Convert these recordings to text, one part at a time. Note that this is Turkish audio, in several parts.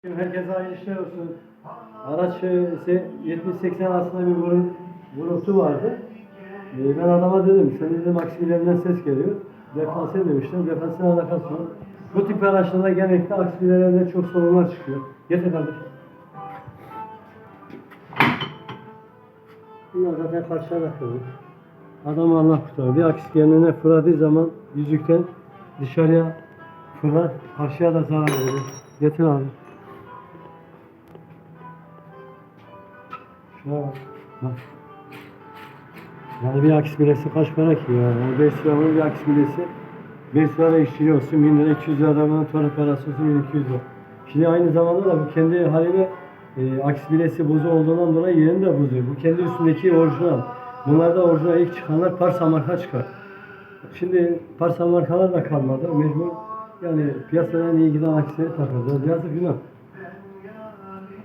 Herkese hayırlı işler olsun. Araç ise 70-80 arasında bir vuruntu vardı. Ben adama dedim, senin dedim aksilerinden ses geliyor. Defansiye demiştim, defansiyel alakası yok. Bu tip araçlarda genellikle aksillerinde çok sorunlar çıkıyor. Getir kardeşim. Bunlar zaten karşıya bakıyor. Adam Allah kurtarır. Bir akis kendine fırladığı zaman yüzükten dışarıya fırlar, karşıya da zarar verir. Getir abi. Şuna bak. Bak. Yani bir akis bilesi kaç para ki ya? Yani 5 lira bir akis bilesi 5 lira işçiliği olsun, 1000 lira, 200 lira adamın tonu parası olsun, 1200 lira. Şimdi aynı zamanda da bu kendi haliyle akis bilesi bozu olduğundan dolayı yerini de bozuyor. Bu kendi üstündeki orijinal. Bunlar da orijinal ilk çıkanlar Parsa marka çıkar. Şimdi Parsa markalar da kalmadı. Mecbur yani piyasada en iyi giden akisleri takacağız. Yazık günah.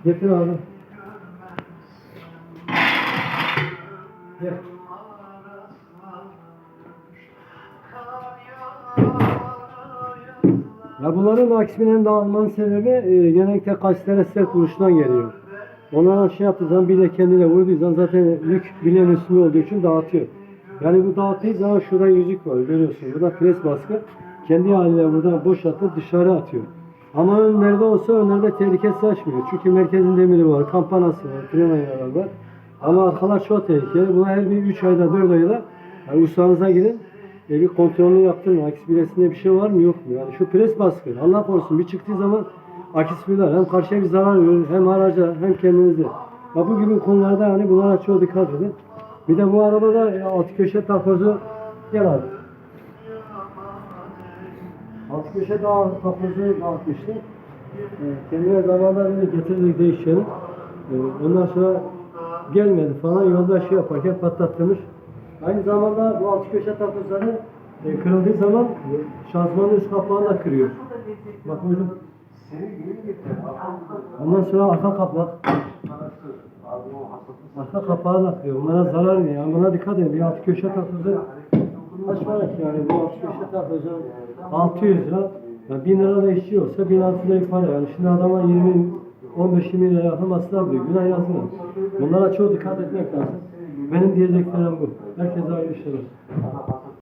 Getir abi. Gel. Ya bunların aksinin dağılmanın sebebi genellikle kaçlara sert vuruştan geliyor. Onlara şey yaptığı zaman bile kendine vurduğu zaman zaten yük bileğin üstünde olduğu için dağıtıyor. Yani bu dağıttığı zaman şurada yüzük var görüyorsun. Burada pres baskı kendi haline buradan boşaltıp dışarı atıyor. Ama önlerde olsa önlerde tehlike saçmıyor. Çünkü merkezin demiri var, kampanası var, fren ayarları var. Ama arkalar çok tehlikeli. Buna her bir 3 ayda 4 ayda yani ustanıza gidin. Bir kontrolünü yaptırın. Akis bilesinde bir şey var mı yok mu? Yani şu pres baskı Allah korusun bir çıktığı zaman akis biler. Hem karşıya bir zarar verir hem araca hem kendinize. Ya bu gibi konularda hani bunlara çok dikkat edin. Bir de bu arabada alt köşe takozu gel abi. Alt köşe takozu dağıtmıştı. Kendine zamanında getirdik değişelim. Ondan sonra gelmedi falan yolda şey yaparken patlattırmış. Aynı zamanda bu alt köşe takozları kırıldığı zaman şanzımanın üst kapağını da kırıyor. Bak hocam. Ondan sonra arka kapak. Arka kapağı da kırıyor. Onlara zarar veriyor. Yani buna dikkat edin. Bir alt köşe takozu kaç para ki yani bu alt köşe takozu 600 lira. Yani 1000 lira da işçi olsa 1600 lira para. Yani şimdi adama 15-20 lira yakın masraf diyor. Günah yazmıyor. Bunlara çok dikkat etmek lazım. Benim diyeceklerim bu. Herkese hayırlı işler olsun.